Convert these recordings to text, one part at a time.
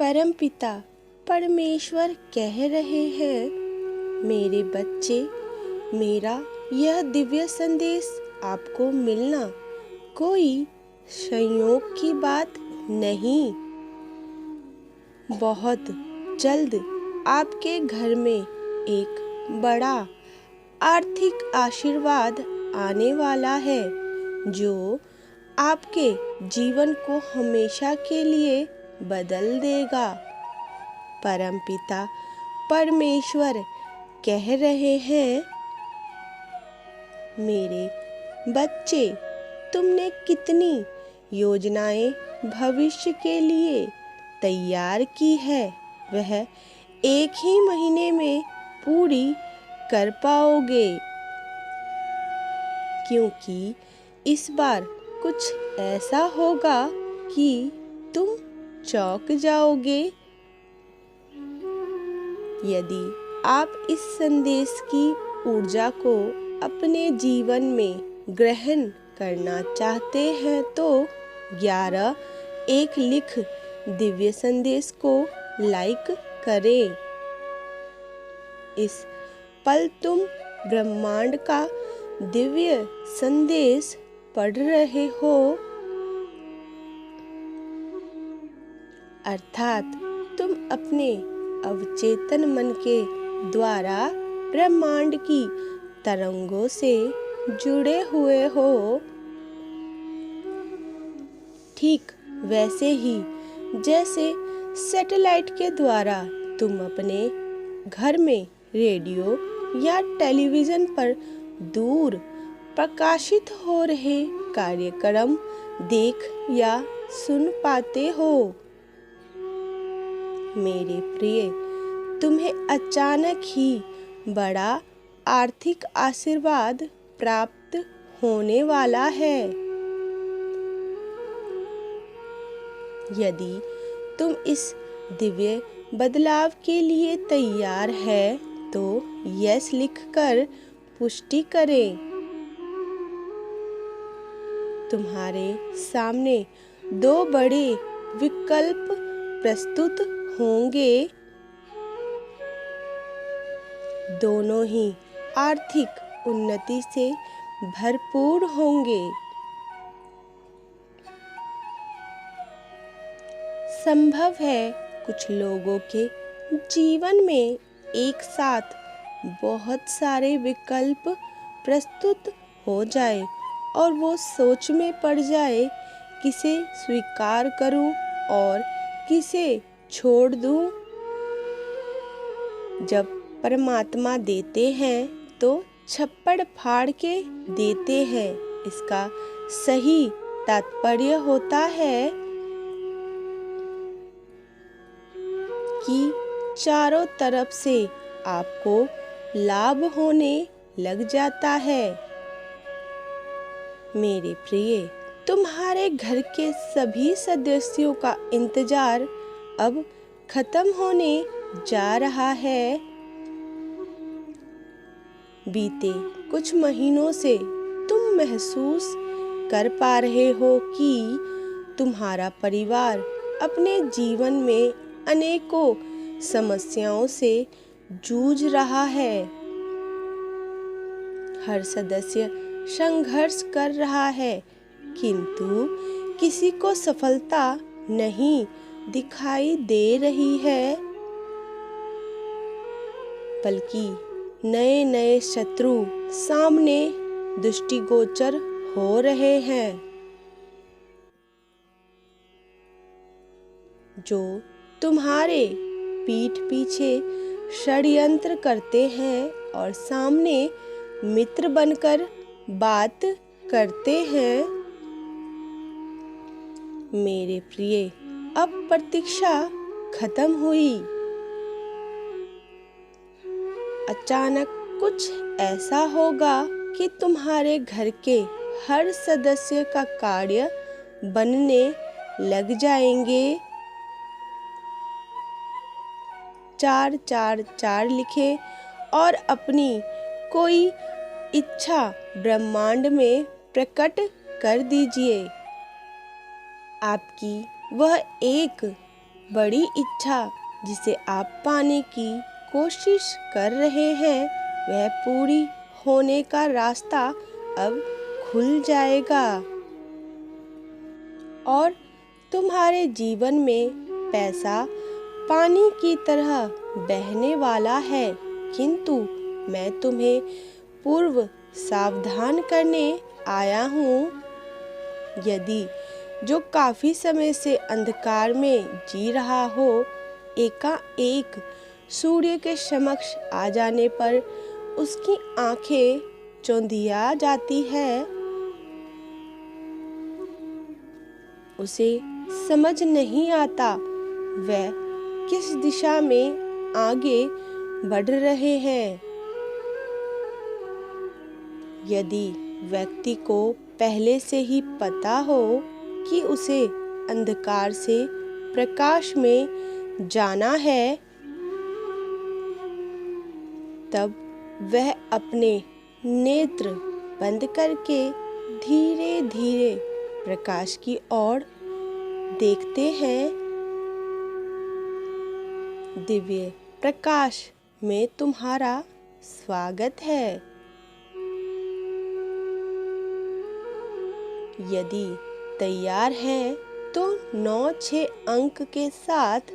परमपिता परमेश्वर कह रहे हैं, मेरे बच्चे, मेरा यह दिव्य संदेश आपको मिलना कोई संयोग की बात नहीं। बहुत जल्द आपके घर में एक बड़ा आर्थिक आशीर्वाद आने वाला है, जो आपके जीवन को हमेशा के लिए बदल देगा। परमपिता परमेश्वर कह रहे हैं, मेरे बच्चे, तुमने कितनी योजनाएं भविष्य के लिए तैयार की है, वह एक ही महीने में पूरी कर पाओगे, क्योंकि इस बार कुछ ऐसा होगा कि तुम चौंक जाओगे। यदि आप इस संदेश की ऊर्जा को अपने जीवन में ग्रहण करना चाहते हैं तो 11 लिख दिव्य संदेश को लाइक करें। इस पल तुम ब्रह्मांड का दिव्य संदेश पढ़ रहे हो, अर्थात तुम अपने अवचेतन मन के द्वारा ब्रह्मांड की तरंगों से जुड़े हुए हो। ठीक वैसे ही जैसे सैटेलाइट के द्वारा तुम अपने घर में रेडियो या टेलीविज़न पर दूर प्रकाशित हो रहे कार्यक्रम देख या सुन पाते हो। मेरे प्रिय, तुम्हें अचानक ही बड़ा आर्थिक आशीर्वाद प्राप्त होने वाला है। यदि तुम इस दिव्य बदलाव के लिए तैयार है तो यस लिखकर पुष्टि करें। तुम्हारे सामने 2 बड़े विकल्प प्रस्तुत होंगे। दोनों ही आर्थिक उन्नति से भरपूर होंगे। संभव है कुछ लोगों के जीवन में एक साथ बहुत सारे विकल्प प्रस्तुत हो जाए और वो सोच में पड़ जाए, किसे स्वीकार करूं और किसे छोड़ दूं। जब परमात्मा देते हैं तो छप्पड़ फाड़ के देते हैं। इसका सही तात्पर्य होता है कि चारों तरफ से आपको लाभ होने लग जाता है। मेरे प्रिय, तुम्हारे घर के सभी सदस्यों का इंतजार अब खत्म होने जा रहा है। बीते कुछ महीनों से तुम महसूस कर पा रहे हो कि तुम्हारा परिवार अपने जीवन में अनेकों समस्याओं से जूझ रहा है। हर सदस्य संघर्ष कर रहा है, किंतु किसी को सफलता नहीं दिखाई दे रही है, बल्कि नए नए शत्रु सामने दृष्टिगोचर हो रहे हैं, जो तुम्हारे पीठ पीछे षड्यंत्र करते हैं और सामने मित्र बनकर बात करते हैं। मेरे प्रिय, अब प्रतीक्षा खत्म हुई। अचानक कुछ ऐसा होगा कि तुम्हारे घर के हर सदस्य का कार्य बनने लग जाएंगे। 444 लिखें और अपनी कोई इच्छा ब्रह्मांड में प्रकट कर दीजिए। आपकी वह एक बड़ी इच्छा जिसे आप पाने की कोशिश कर रहे हैं, वह पूरी होने का रास्ता अब खुल जाएगा और तुम्हारे जीवन में पैसा पानी की तरह बहने वाला है। किंतु मैं तुम्हें पूर्व सावधान करने आया हूँ। यदि जो काफी समय से अंधकार में जी रहा हो, एकाएक सूर्य के समक्ष आ जाने पर उसकी आंखें चौंधिया जाती है, उसे समझ नहीं आता वह किस दिशा में आगे बढ़ रहे हैं। यदि व्यक्ति को पहले से ही पता हो कि उसे अंधकार से प्रकाश में जाना है, तब वह अपने नेत्र बंद करके धीरे धीरे प्रकाश की ओर देखते हैं। दिव्य प्रकाश में तुम्हारा स्वागत है। यदि तैयार हैं तो 9-6 अंक के साथ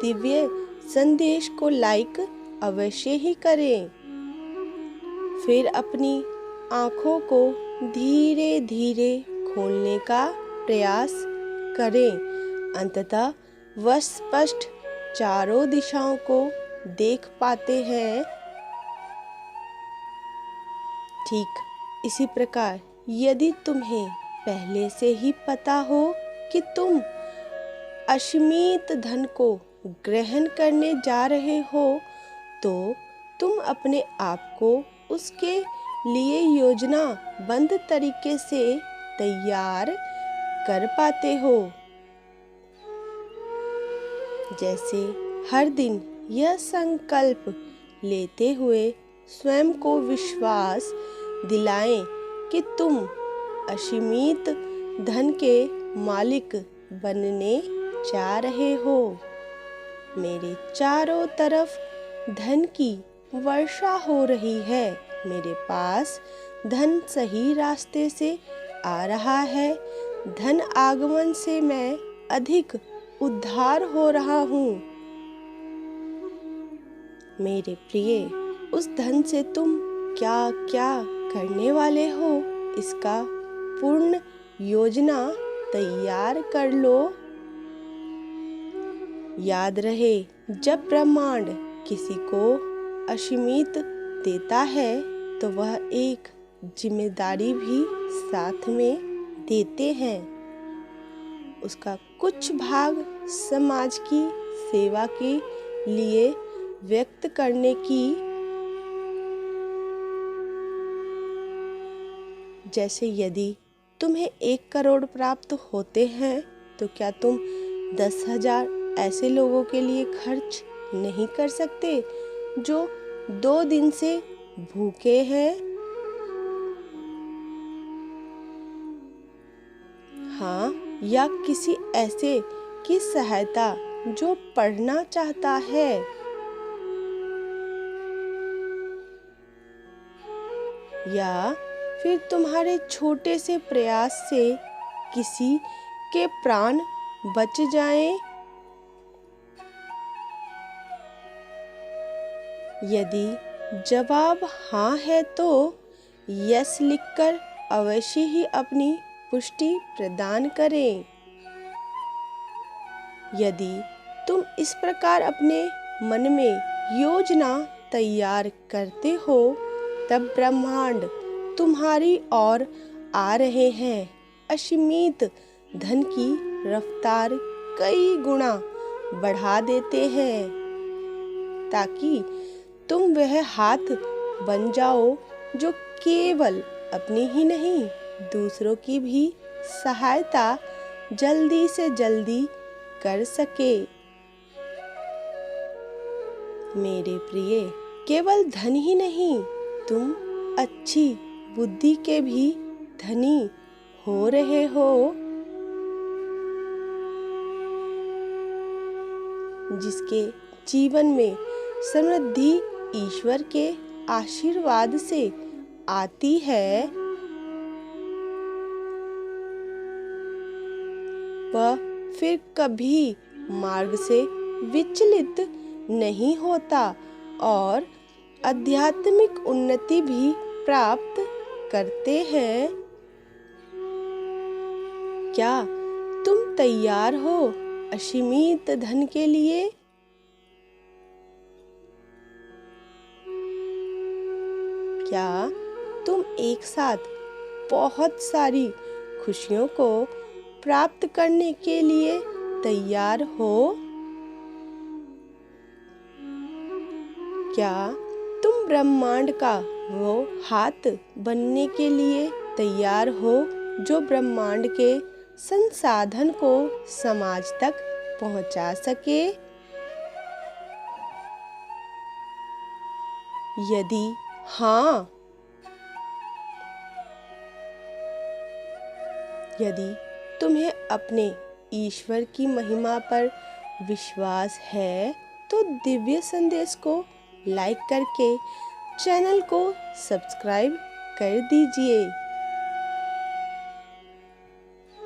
दिव्य संदेश को लाइक अवश्य ही करें। फिर अपनी आँखों को धीरे धीरे खोलने का प्रयास करें। अंततः वह स्पष्ट चारों दिशाओं को देख पाते हैं। ठीक इसी प्रकार यदि तुम्हें पहले से ही पता हो कि तुम असीमित धन को ग्रहण करने जा रहे हो, तो तुम अपने आप को उसके लिए योजनाबद्ध तरीके से तैयार कर पाते हो। जैसे हर दिन यह संकल्प लेते हुए स्वयं को विश्वास दिलाएं कि तुम असीमित धन के मालिक बनने जा रहे हो। मेरे चारों तरफ धन की वर्षा हो रही है। मेरे पास धन सही रास्ते से आ रहा है। धन आगमन से मैं अधिक उद्धार हो रहा हूँ। मेरे प्रिय, उस धन से तुम क्या क्या करने वाले हो, इसका पूर्ण योजना तैयार कर लो। याद रहे, जब ब्रह्मांड किसी को असीमित देता है तो वह एक जिम्मेदारी भी साथ में देते हैं। उसका कुछ भाग समाज की सेवा के लिए व्यक्त करने की। जैसे यदि तुम्हें 1 करोड़ प्राप्त होते हैं तो क्या तुम 10,000 ऐसे लोगों के लिए खर्च नहीं कर सकते जो 2 दिन से भूखे हैं? हाँ, या किसी ऐसे की सहायता जो पढ़ना चाहता है। या फिर तुम्हारे छोटे से प्रयास से किसी के प्राण बच जाएं। यदि जवाब हाँ है तो यस लिखकर अवश्य ही अपनी पुष्टि प्रदान करें। यदि तुम इस प्रकार अपने मन में योजना तैयार करते हो, तब ब्रह्मांड तुम्हारी ओर आ रहे हैं। असीमित धन की रफ्तार कई गुना बढ़ा देते हैं ताकि तुम वह हाथ बन जाओ जो केवल अपनी ही नहीं, दूसरों की भी सहायता जल्दी से जल्दी कर सके। मेरे प्रिय, केवल धन ही नहीं, तुम अच्छी बुद्धि के भी धनी हो रहे हो। जिसके जीवन में समृद्धि ईश्वर के आशीर्वाद से आती है, वह फिर कभी मार्ग से विचलित नहीं होता और आध्यात्मिक उन्नति भी प्राप्त करते हैं। क्या तुम तैयार हो असीमित धन के लिए? क्या तुम एक साथ बहुत सारी खुशियों को प्राप्त करने के लिए तैयार हो? क्या तुम ब्रह्मांड का वो हाथ बनने के लिए तैयार हो जो ब्रह्मांड के संसाधन को समाज तक पहुंचा सके? यदि हाँ, यदि तुम्हें अपने ईश्वर की महिमा पर विश्वास है तो दिव्य संदेश को लाइक करके चैनल को सब्सक्राइब कर दीजिए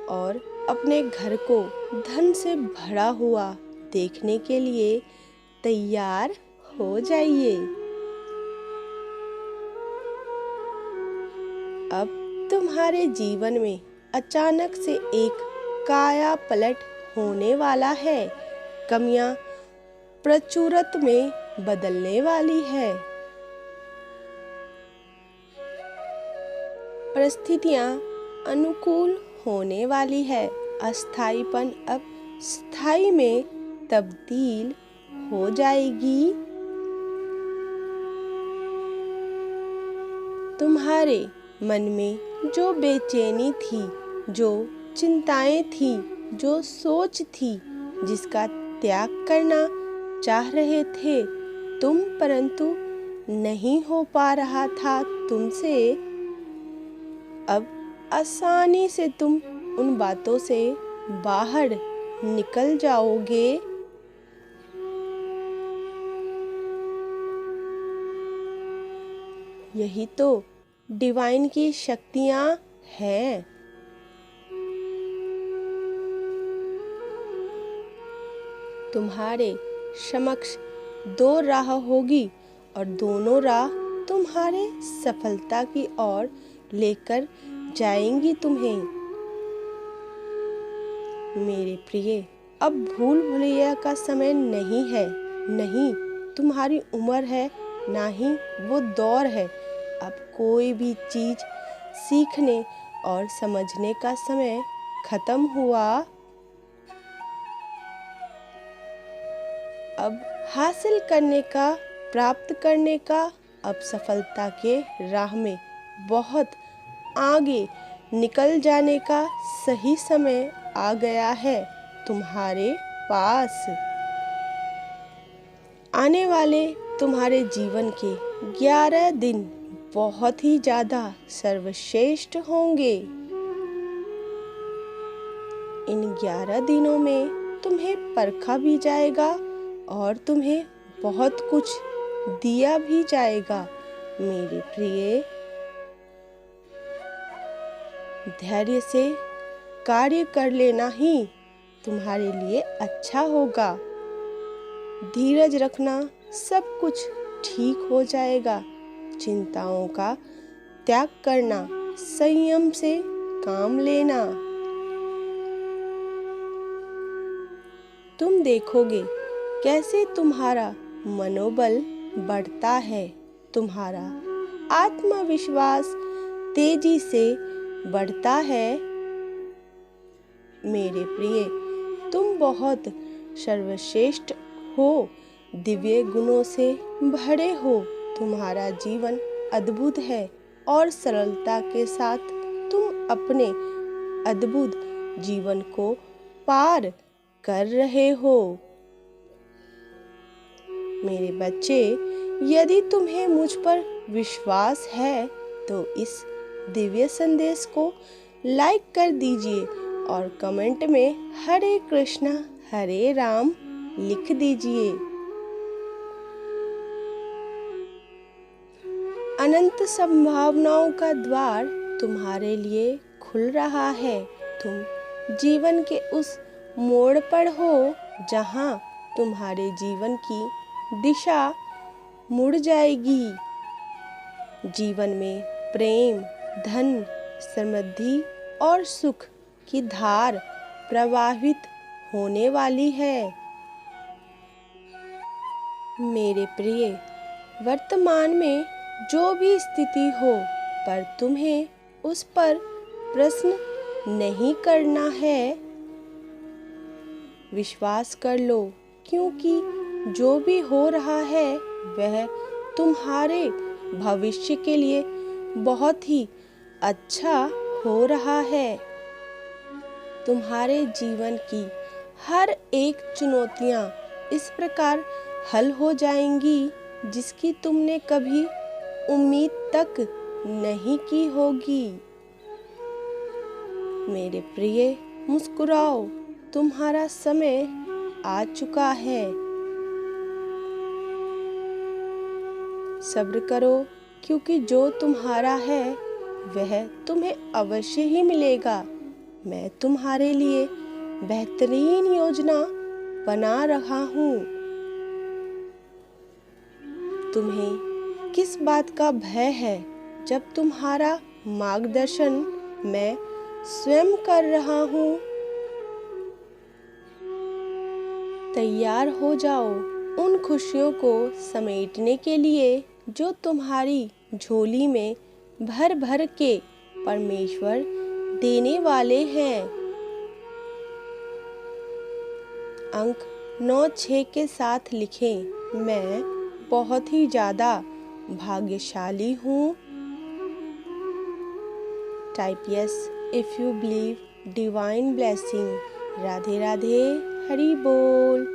और अपने घर को धन से भरा हुआ देखने के लिए तैयार हो जाइए। अब तुम्हारे जीवन में अचानक से एक काया पलट होने वाला है। कमियां प्रचुरत में बदलने वाली है। परिस्थितियां अनुकूल होने वाली है। अस्थाईपन अब स्थायी में तब्दील हो जाएगी। तुम्हारे मन में जो बेचैनी थी, जो चिंताएं थी, जो सोच थी, जिसका त्याग करना चाह रहे थे तुम, परंतु नहीं हो पा रहा था तुमसे, अब आसानी से तुम उन बातों से बाहर निकल जाओगे। यही तो डिवाइन की शक्तियां हैं। तुम्हारे समक्ष दो राह होगी और दोनों राह तुम्हारे सफलता की ओर लेकर जाएंगी तुम्हें। मेरे प्रिय, अब भूल भुलैया का समय नहीं है। नहीं तुम्हारी उम्र है, ना ही वो दौर है। अब कोई भी चीज सीखने और समझने का समय खत्म हुआ। अब हासिल करने का, प्राप्त करने का, अब सफलता के राह में बहुत आगे निकल जाने का सही समय आ गया है तुम्हारे पास। आने वाले तुम्हारे जीवन के 11 दिन बहुत ही ज्यादा सर्वश्रेष्ठ होंगे। इन 11 दिनों में तुम्हें परखा भी जाएगा और तुम्हें बहुत कुछ दिया भी जाएगा। मेरे प्रिय, धैर्य से कार्य कर लेना ही तुम्हारे लिए अच्छा होगा। धीरज रखना, सब कुछ ठीक हो जाएगा। चिंताओं का त्याग करना, संयम से काम लेना। तुम देखोगे कैसे तुम्हारा मनोबल बढ़ता है, तुम्हारा आत्मविश्वास तेजी से बढ़ता है। मेरे प्रिय, तुम बहुत सर्वश्रेष्ठ हो, दिव्य गुणों से भरे हो। तुम्हारा जीवन अद्भुत है और सरलता के साथ तुम अपने अद्भुत जीवन को पार कर रहे हो। मेरे बच्चे, यदि तुम्हें मुझ पर विश्वास है तो इस दिव्य संदेश को लाइक कर दीजिए और कमेंट में हरे कृष्णा हरे राम लिख दीजिए। अनंत संभावनाओं का द्वार तुम्हारे लिए खुल रहा है। तुम जीवन के उस मोड़ पर हो जहां तुम्हारे जीवन की दिशा मुड़ जाएगी। जीवन में प्रेम, धन, समृद्धि और सुख की धार प्रवाहित होने वाली है। मेरे प्रिय, वर्तमान में जो भी स्थिति हो, पर तुम्हें उस पर प्रश्न नहीं करना है। विश्वास कर लो, क्योंकि जो भी हो रहा है वह तुम्हारे भविष्य के लिए बहुत ही अच्छा हो रहा है। तुम्हारे जीवन की हर एक चुनौतियां इस प्रकार हल हो जाएंगी जिसकी तुमने कभी उम्मीद तक नहीं की होगी। मेरे प्रिय, मुस्कुराओ, तुम्हारा समय आ चुका है। सब्र करो, क्योंकि जो तुम्हारा है वह तुम्हें अवश्य ही मिलेगा। मैं तुम्हारे लिए बेहतरीन योजना बना रहा हूँ। तुम्हें किस बात का भय है जब तुम्हारा मार्गदर्शन मैं स्वयं कर रहा हूँ। तैयार हो जाओ उन खुशियों को समेटने के लिए जो तुम्हारी झोली में भर भर के परमेश्वर देने वाले हैं। अंक 9-6 के साथ लिखें, मैं बहुत ही ज़्यादा भाग्यशाली हूँ। Type yes if you believe divine blessing. Radhe Radhe, Hari बोल।